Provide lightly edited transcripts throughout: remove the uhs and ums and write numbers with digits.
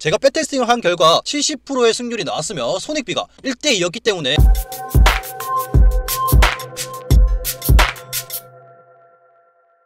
제가 백테스팅을 한 결과 70%의 승률이 나왔으며 손익비가 1대2였기 때문에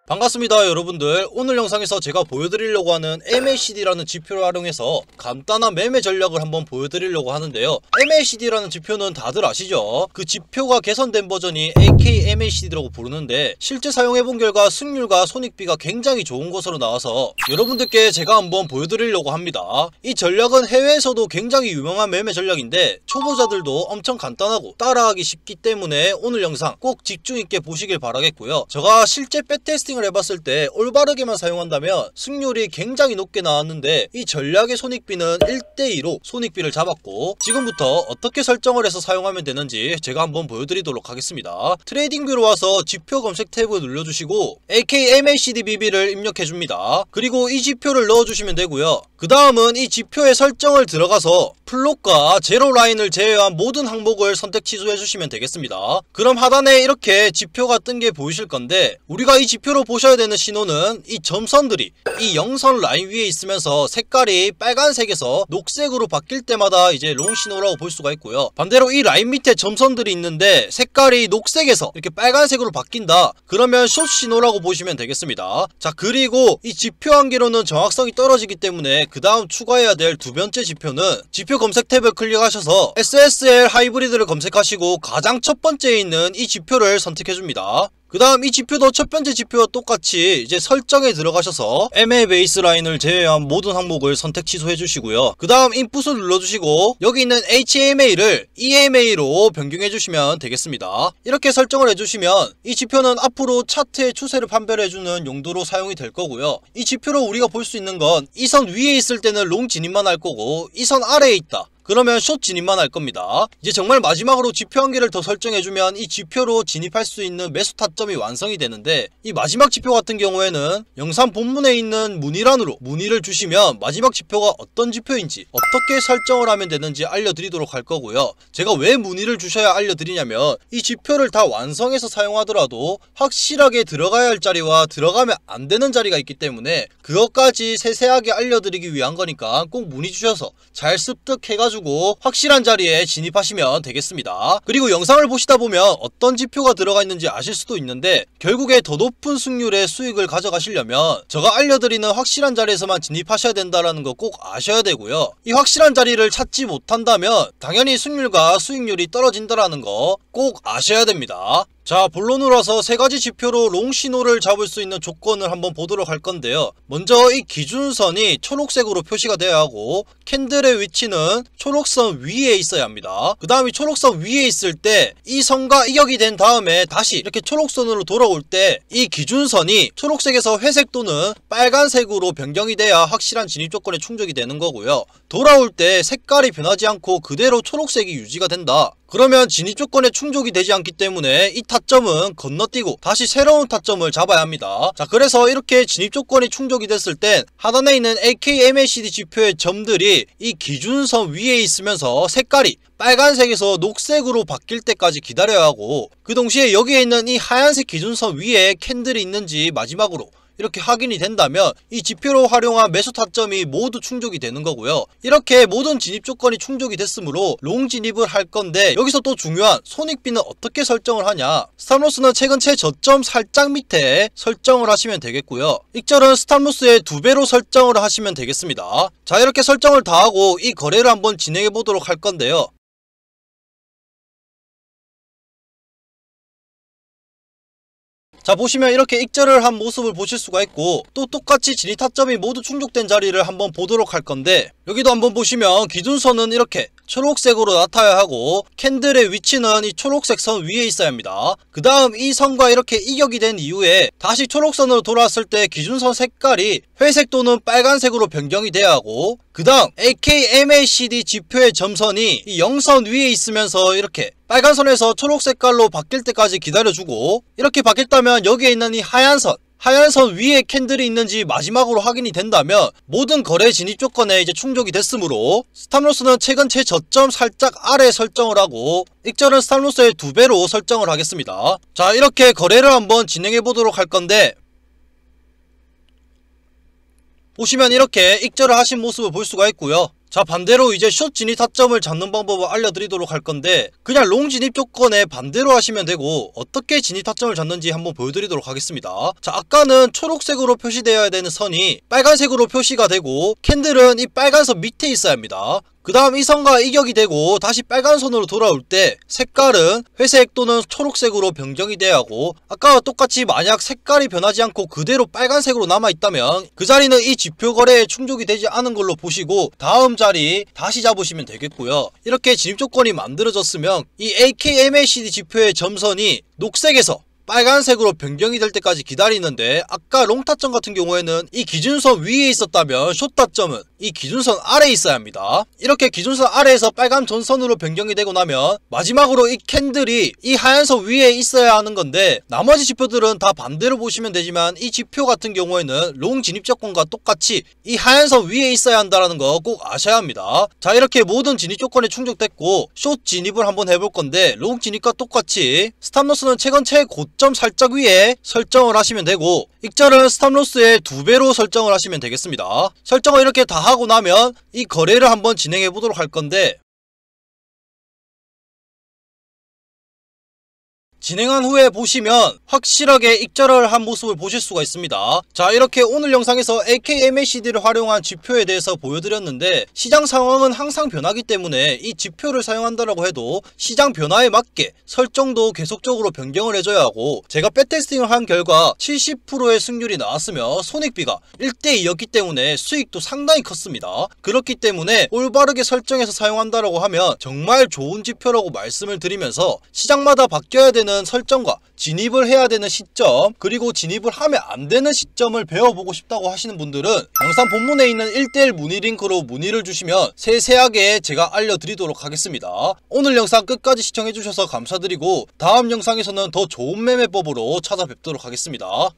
반갑습니다 여러분들. 오늘 영상에서 제가 보여드리려고 하는 MACD라는 지표를 활용해서 간단한 매매 전략을 한번 보여드리려고 하는데요. MACD라는 지표는 다들 아시죠? 그 지표가 개선된 버전이 AKMACD라고 부르는데 실제 사용해본 결과 승률과 손익비가 굉장히 좋은 것으로 나와서 여러분들께 제가 한번 보여드리려고 합니다. 이 전략은 해외에서도 굉장히 유명한 매매 전략인데 초보자들도 엄청 간단하고 따라하기 쉽기 때문에 오늘 영상 꼭 집중있게 보시길 바라겠고요. 제가 실제 백테스팅 해봤을 때 올바르게만 사용한다면 승률이 굉장히 높게 나왔는데 이 전략의 손익비는 1대2로 손익비를 잡았고, 지금부터 어떻게 설정을 해서 사용하면 되는지 제가 한번 보여드리도록 하겠습니다. 트레이딩뷰로 와서 지표 검색 탭을 눌러주시고 AKMACDBB를 입력해줍니다. 그리고 이 지표를 넣어주시면 되고요. 그 다음은 이 지표의 설정을 들어가서 플롯과 제로 라인을 제외한 모든 항목을 선택 취소해주시면 되겠습니다. 그럼 하단에 이렇게 지표가 뜬 게 보이실 건데, 우리가 이 지표로 보셔야 되는 신호는 이 점선들이 이 영선 라인 위에 있으면서 색깔이 빨간색에서 녹색으로 바뀔 때마다 이제 롱 신호라고 볼 수가 있고요. 반대로 이 라인 밑에 점선들이 있는데 색깔이 녹색에서 이렇게 빨간색으로 바뀐다, 그러면 숏 신호라고 보시면 되겠습니다. 자, 그리고 이 지표 한계로는 정확성이 떨어지기 때문에 그 다음 추가해야 될 두 번째 지표는 지표 검색 탭을 클릭하셔서 SSL 하이브리드를 검색하시고 가장 첫 번째에 있는 이 지표를 선택해줍니다. 그 다음 이 지표도 첫 번째 지표와 똑같이 이제 설정에 들어가셔서 MA 베이스라인을 제외한 모든 항목을 선택 취소해 주시고요. 그 다음 인풋을 눌러주시고 여기 있는 HMA를 EMA로 변경해 주시면 되겠습니다. 이렇게 설정을 해주시면 이 지표는 앞으로 차트의 추세를 판별해주는 용도로 사용이 될 거고요. 이 지표로 우리가 볼 수 있는 건 이 선 위에 있을 때는 롱 진입만 할 거고, 이 선 아래에 있다 그러면 숏 진입만 할 겁니다. 이제 정말 마지막으로 지표 한계를 더 설정해주면 이 지표로 진입할 수 있는 매수 타점이 완성이 되는데, 이 마지막 지표 같은 경우에는 영상 본문에 있는 문의란으로 문의를 주시면 마지막 지표가 어떤 지표인지 어떻게 설정을 하면 되는지 알려드리도록 할 거고요. 제가 왜 문의를 주셔야 알려드리냐면, 이 지표를 다 완성해서 사용하더라도 확실하게 들어가야 할 자리와 들어가면 안 되는 자리가 있기 때문에 그것까지 세세하게 알려드리기 위한 거니까 꼭 문의 주셔서 잘 습득해가지고 확실한 자리에 진입하시면 되겠습니다. 그리고 영상을 보시다 보면 어떤 지표가 들어가 있는지 아실 수도 있는데, 결국에 더 높은 승률의 수익을 가져가시려면 제가 알려드리는 확실한 자리에서만 진입하셔야 된다는 거 꼭 아셔야 되고요. 이 확실한 자리를 찾지 못한다면 당연히 승률과 수익률이 떨어진다는 거 꼭 아셔야 됩니다. 자, 본론으로 와서 세 가지 지표로 롱 신호를 잡을 수 있는 조건을 한번 보도록 할 건데요. 먼저 이 기준선이 초록색으로 표시가 되어야 하고, 캔들의 위치는 초록선 위에 있어야 합니다. 그 다음에 초록선 위에 있을 때 이 선과 이격이 된 다음에 다시 이렇게 초록선으로 돌아올 때 이 기준선이 초록색에서 회색 또는 빨간색으로 변경이 돼야 확실한 진입 조건에 충족이 되는 거고요. 돌아올 때 색깔이 변하지 않고 그대로 초록색이 유지가 된다, 그러면 진입 조건에 충족이 되지 않기 때문에 이 타점은 건너뛰고 다시 새로운 타점을 잡아야 합니다. 자, 그래서 이렇게 진입 조건이 충족이 됐을 땐 하단에 있는 AKMACD 지표의 점들이 이 기준선 위에 있으면서 색깔이 빨간색에서 녹색으로 바뀔 때까지 기다려야 하고, 그 동시에 여기에 있는 이 하얀색 기준선 위에 캔들이 있는지 마지막으로 이렇게 확인이 된다면 이 지표로 활용한 매수 타점이 모두 충족이 되는 거고요. 이렇게 모든 진입 조건이 충족이 됐으므로 롱 진입을 할 건데, 여기서 또 중요한 손익비는 어떻게 설정을 하냐. 스탑로스는 최근 최저점 살짝 밑에 설정을 하시면 되겠고요. 익절은 스탑로스의 2배로 설정을 하시면 되겠습니다. 자, 이렇게 설정을 다 하고 이 거래를 한번 진행해 보도록 할 건데요. 자, 보시면 이렇게 익절을 한 모습을 보실 수가 있고, 또 똑같이 진입 타점이 모두 충족된 자리를 한번 보도록 할 건데, 여기도 한번 보시면 기준선은 이렇게 초록색으로 나타나야 하고 캔들의 위치는 이 초록색 선 위에 있어야 합니다. 그 다음 이 선과 이렇게 이격이 된 이후에 다시 초록선으로 돌아왔을 때 기준선 색깔이 회색 또는 빨간색으로 변경이 돼야 하고, 그 다음 AKMACD 지표의 점선이 이 영선 위에 있으면서 이렇게 빨간 선에서 초록 색깔로 바뀔 때까지 기다려주고, 이렇게 바뀌었다면 여기에 있는 이 하얀 선 위에 캔들이 있는지 마지막으로 확인이 된다면 모든 거래 진입 조건에 이제 충족이 됐으므로 스탑로스는 최근 최저점 살짝 아래 설정을 하고, 익절은 스탑로스의 2배로 설정을 하겠습니다. 자, 이렇게 거래를 한번 진행해 보도록 할 건데, 보시면 이렇게 익절을 하신 모습을 볼 수가 있고요. 자, 반대로 이제 숏 진입 타점을 잡는 방법을 알려드리도록 할 건데, 그냥 롱 진입 조건에 반대로 하시면 되고, 어떻게 진입 타점을 잡는지 한번 보여드리도록 하겠습니다. 자, 아까는 초록색으로 표시되어야 되는 선이 빨간색으로 표시가 되고, 캔들은 이 빨간 선 밑에 있어야 합니다. 그 다음 이 선과 이격이 되고 다시 빨간 선으로 돌아올 때 색깔은 회색 또는 초록색으로 변경이 돼야 하고, 아까와 똑같이 만약 색깔이 변하지 않고 그대로 빨간색으로 남아있다면 그 자리는 이 지표 거래에 충족이 되지 않은 걸로 보시고 다음 자리 다시 잡으시면 되겠고요. 이렇게 진입 조건이 만들어졌으면 이 AKMACD 지표의 점선이 녹색에서 빨간색으로 변경이 될 때까지 기다리는데, 아까 롱 타점 같은 경우에는 이 기준선 위에 있었다면 숏 타점은 이 기준선 아래에 있어야 합니다. 이렇게 기준선 아래에서 빨간 전선으로 변경이 되고 나면 마지막으로 이 캔들이 이 하얀 선 위에 있어야 하는 건데, 나머지 지표들은 다 반대로 보시면 되지만 이 지표 같은 경우에는 롱 진입 조건과 똑같이 이 하얀 선 위에 있어야 한다는 거 꼭 아셔야 합니다. 자, 이렇게 모든 진입 조건이 충족됐고 숏 진입을 한번 해볼 건데, 롱 진입과 똑같이 스탑로스는 최근 최고점 살짝 위에 설정을 하시면 되고, 익절은 스탑로스의 2배로 설정을 하시면 되겠습니다. 설정을 이렇게 다 하고 나면 이 거래를 한번 진행해 보도록 할 건데, 진행한 후에 보시면 확실하게 익절을 한 모습을 보실 수가 있습니다. 자, 이렇게 오늘 영상에서 AKMACD를 활용한 지표에 대해서 보여드렸는데, 시장 상황은 항상 변하기 때문에 이 지표를 사용한다라고 해도 시장 변화에 맞게 설정도 계속적으로 변경을 해줘야 하고, 제가 백테스팅을 한 결과 70%의 승률이 나왔으며 손익비가 1대2였기 때문에 수익도 상당히 컸습니다. 그렇기 때문에 올바르게 설정해서 사용한다라고 하면 정말 좋은 지표라고 말씀을 드리면서, 시장마다 바뀌어야 되는 설정과 진입을 해야 되는 시점, 그리고 진입을 하면 안 되는 시점을 배워보고 싶다고 하시는 분들은 영상 본문에 있는 1:1 문의 링크로 문의를 주시면 세세하게 제가 알려드리도록 하겠습니다. 오늘 영상 끝까지 시청해주셔서 감사드리고, 다음 영상에서는 더 좋은 매매법으로 찾아뵙도록 하겠습니다.